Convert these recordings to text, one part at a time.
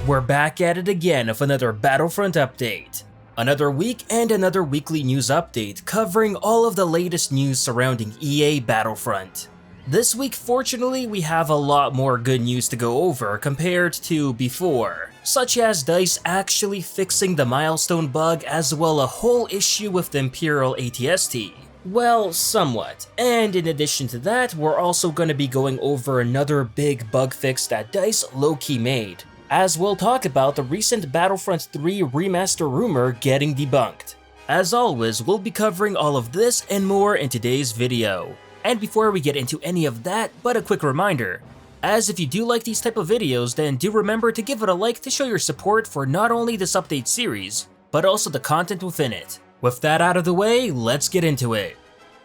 We're back at it again with another Battlefront update. Another week and another weekly news update covering all of the latest news surrounding EA Battlefront. This week, fortunately, we have a lot more good news to go over compared to before, such as DICE actually fixing the milestone bug as well a whole issue with the Imperial ATST. Well, somewhat. And in addition to that, we're also going to be going over another big bug fix that DICE low-key made, as we'll talk about the recent Battlefront 3 remaster rumor getting debunked. As always, we'll be covering all of this and more in today's video. And before we get into any of that, but a quick reminder, as if you do like these type of videos, then do remember to give it a like to show your support for not only this update series, but also the content within it. With that out of the way, let's get into it.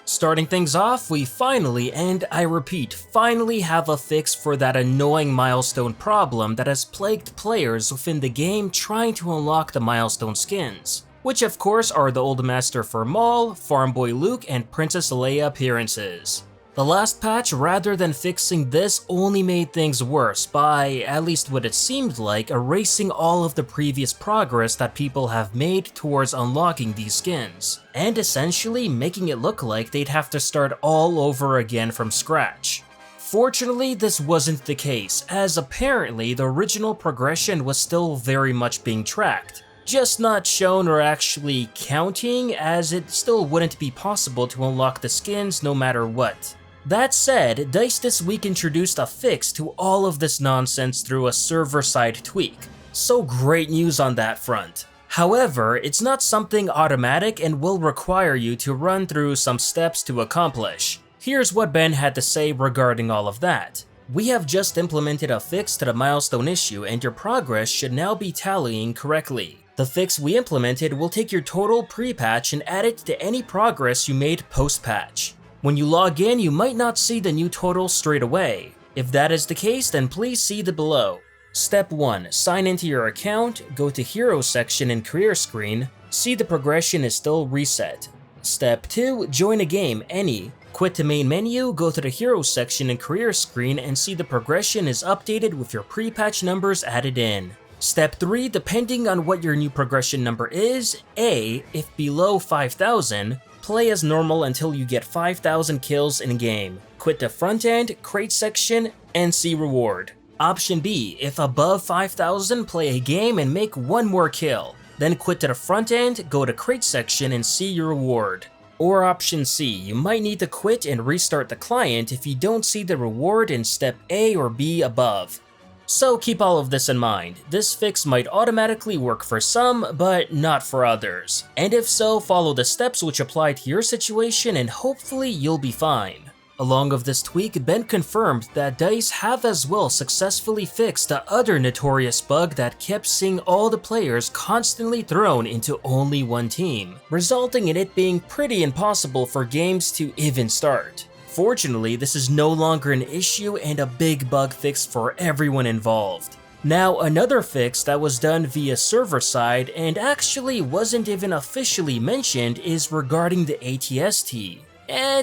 Starting things off, we finally, and I repeat, finally have a fix for that annoying milestone problem that has plagued players within the game trying to unlock the milestone skins, which of course are the Old Master for Maul, Farm Boy Luke, and Princess Leia appearances. The last patch, rather than fixing this, only made things worse by, at least what it seemed like, erasing all of the previous progress that people have made towards unlocking these skins, and essentially making it look like they'd have to start all over again from scratch. Fortunately, this wasn't the case, as apparently the original progression was still very much being tracked, just not shown or actually counting, as it still wouldn't be possible to unlock the skins no matter what. That said, DICE this week introduced a fix to all of this nonsense through a server-side tweak, so great news on that front. However, it's not something automatic and will require you to run through some steps to accomplish. Here's what Ben had to say regarding all of that. We have just implemented a fix to the milestone issue and your progress should now be tallying correctly. The fix we implemented will take your total pre-patch and add it to any progress you made post-patch. When you log in, you might not see the new total straight away. If that is the case, then please see the below. Step 1. Sign into your account, go to Hero section and Career screen, see the progression is still reset. Step 2. Join a game, any. Quit the main menu, go to the Hero section and Career screen and see the progression is updated with your pre-patch numbers added in. Step 3. Depending on what your new progression number is, A, if below 5,000, play as normal until you get 5,000 kills in-game. Quit the front end, crate section, and see reward. Option B, if above 5,000, play a game and make one more kill. Then quit to the front end, go to crate section and see your reward. Or option C, you might need to quit and restart the client if you don't see the reward in step A or B above. So keep all of this in mind. This fix might automatically work for some, but not for others. And if so, follow the steps which apply to your situation and hopefully you'll be fine. Along with this tweak, Ben confirmed that DICE have as well successfully fixed the other notorious bug that kept seeing all the players constantly thrown into only one team, resulting in it being pretty impossible for games to even start. Fortunately, this is no longer an issue and a big bug fix for everyone involved. Now, another fix that was done via server side and actually wasn't even officially mentioned is regarding the ATST.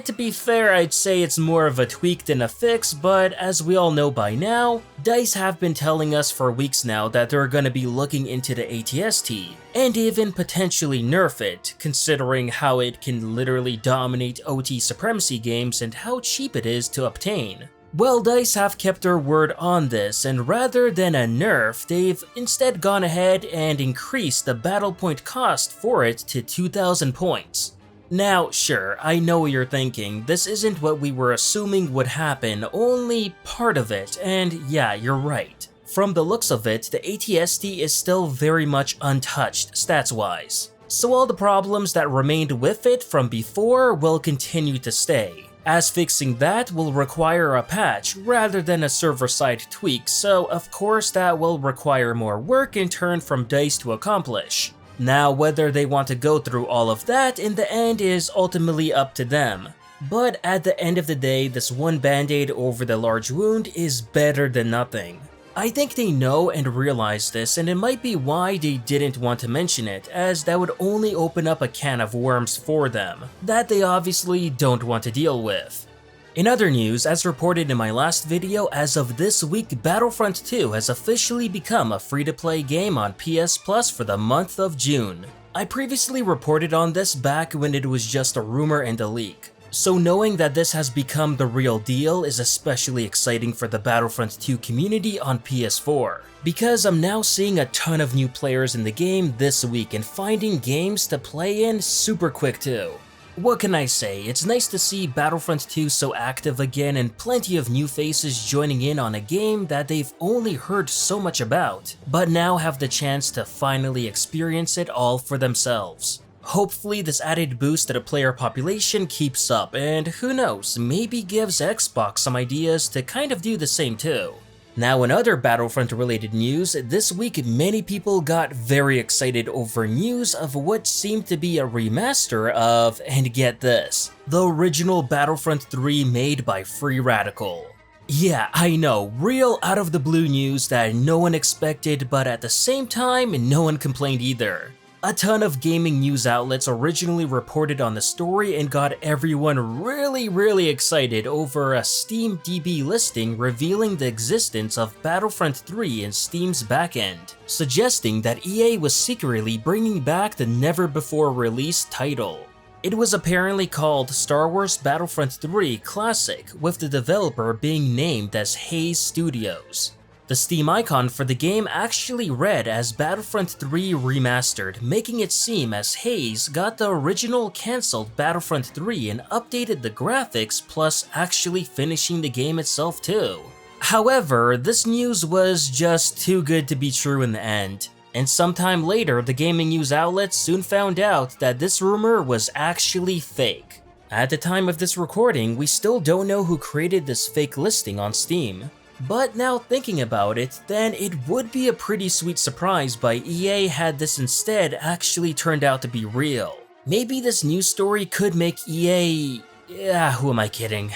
To be fair, I'd say it's more of a tweak than a fix, but as we all know by now, DICE have been telling us for weeks now that they're gonna be looking into the ATST, and even potentially nerf it, considering how it can literally dominate OT supremacy games and how cheap it is to obtain. Well, DICE have kept their word on this, and rather than a nerf, they've instead gone ahead and increased the battle point cost for it to 2,000 points. Now, sure, I know what you're thinking, this isn't what we were assuming would happen, only part of it, and yeah, you're right. From the looks of it, the ATST is still very much untouched, stats-wise. So all the problems that remained with it from before will continue to stay, as fixing that will require a patch rather than a server-side tweak, so of course that will require more work in turn from DICE to accomplish. Now, whether they want to go through all of that in the end is ultimately up to them. But at the end of the day, this one band-aid over the large wound is better than nothing. I think they know and realize this, and it might be why they didn't want to mention it, as that would only open up a can of worms for them, that they obviously don't want to deal with. In other news, as reported in my last video, as of this week, Battlefront 2 has officially become a free-to-play game on PS Plus for the month of June. I previously reported on this back when it was just a rumor and a leak. So knowing that this has become the real deal is especially exciting for the Battlefront 2 community on PS4, because I'm now seeing a ton of new players in the game this week and finding games to play in super quick too. What can I say, it's nice to see Battlefront 2 so active again and plenty of new faces joining in on a game that they've only heard so much about, but now have the chance to finally experience it all for themselves. Hopefully this added boost to the player population keeps up, and who knows, maybe gives Xbox some ideas to kind of do the same too. Now in other Battlefront related news, this week many people got very excited over news of what seemed to be a remaster of, and get this, the original Battlefront 3 made by Free Radical. Yeah, I know, real out of the blue news that no one expected, but at the same time no one complained either. A ton of gaming news outlets originally reported on the story and got everyone really excited over a Steam DB listing revealing the existence of Battlefront 3 in Steam's backend, suggesting that EA was secretly bringing back the never-before-released title. It was apparently called Star Wars Battlefront 3 Classic, with the developer being named as Haze Studios. The Steam icon for the game actually read as Battlefront 3 Remastered, making it seem as Haze got the original cancelled Battlefront 3 and updated the graphics, plus actually finishing the game itself too. However, this news was just too good to be true in the end, and sometime later the gaming news outlets soon found out that this rumor was actually fake. At the time of this recording, we still don't know who created this fake listing on Steam. But now thinking about it, then it would be a pretty sweet surprise by EA had this instead actually turned out to be real. Maybe this news story could make EA... who am I kidding?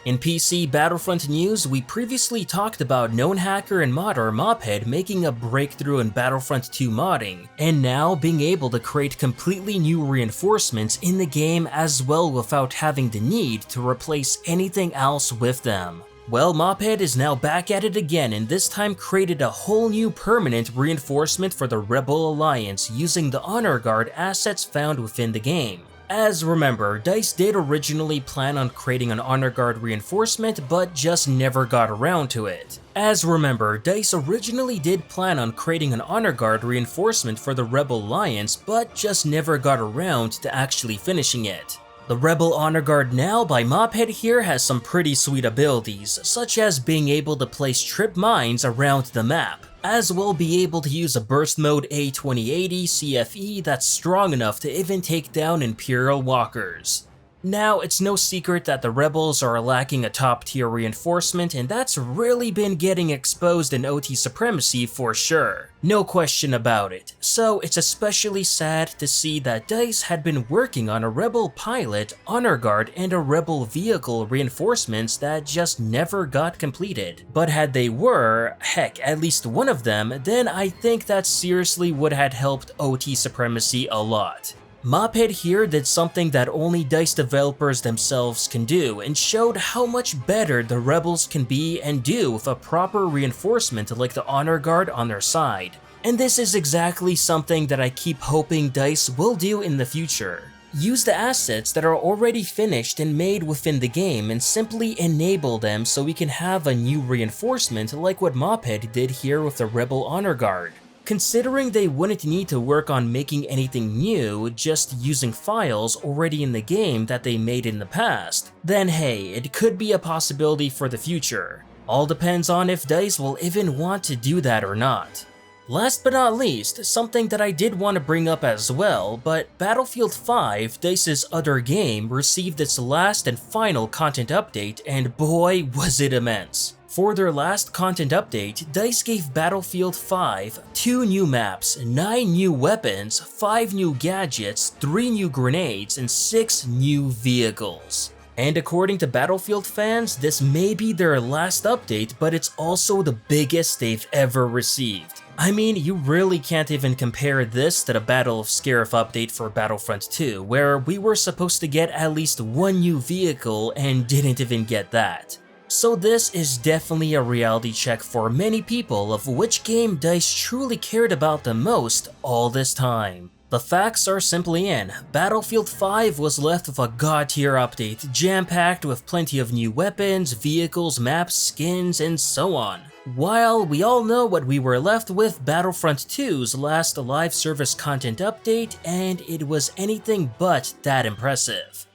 In PC Battlefront news, we previously talked about known hacker and modder Mophead making a breakthrough in Battlefront 2 modding, and now being able to create completely new reinforcements in the game as well without having the need to replace anything else with them. Well, Mophead is now back at it again and this time created a whole new permanent reinforcement for the Rebel Alliance using the Honor Guard assets found within the game. As remember, DICE did originally plan on creating an Honor Guard reinforcement but just never got around to it. As remember, DICE originally did plan on creating an Honor Guard reinforcement for the Rebel Alliance but just never got around to actually finishing it. The Rebel Honor Guard now by Mophead here has some pretty sweet abilities, such as being able to place trip mines around the map, as well be able to use a burst mode A2080 CFE that's strong enough to even take down Imperial walkers. Now, it's no secret that the Rebels are lacking a top-tier reinforcement, and that's really been getting exposed in OT supremacy for sure. No question about it. So it's especially sad to see that DICE had been working on a Rebel pilot, Honor Guard, and a Rebel vehicle reinforcements that just never got completed. But had they were, heck, at least one of them, then I think that seriously would have helped OT supremacy a lot. Mophead here did something that only DICE developers themselves can do and showed how much better the Rebels can be and do with a proper reinforcement like the Honor Guard on their side. And this is exactly something that I keep hoping DICE will do in the future. Use the assets that are already finished and made within the game and simply enable them so we can have a new reinforcement like what Mophead did here with the Rebel Honor Guard. Considering they wouldn't need to work on making anything new, just using files already in the game that they made in the past, then hey, it could be a possibility for the future. All depends on if DICE will even want to do that or not. Last but not least, something that I did want to bring up as well, but Battlefield 5, DICE's other game, received its last and final content update, and boy was it immense. For their last content update, DICE gave Battlefield 5 2 new maps, 9 new weapons, 5 new gadgets, 3 new grenades, and 6 new vehicles. And according to Battlefield fans, this may be their last update, but it's also the biggest they've ever received. I mean, you really can't even compare this to the Battle of Scarif update for Battlefront 2, where we were supposed to get at least one new vehicle and didn't even get that. So this is definitely a reality check for many people of which game DICE truly cared about the most all this time. The facts are simply in. Battlefield 5 was left with a god-tier update, jam-packed with plenty of new weapons, vehicles, maps, skins, and so on. While we all know what we were left with Battlefront 2's last live service content update, and it was anything but that impressive.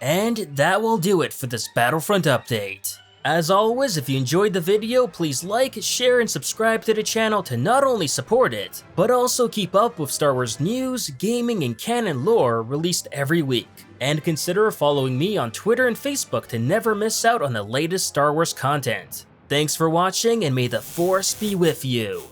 And that will do it for this Battlefront update. As always, if you enjoyed the video, please like, share, and subscribe to the channel to not only support it, but also keep up with Star Wars news, gaming, and canon lore released every week. And consider following me on Twitter and Facebook to never miss out on the latest Star Wars content. Thanks for watching, and may the Force be with you.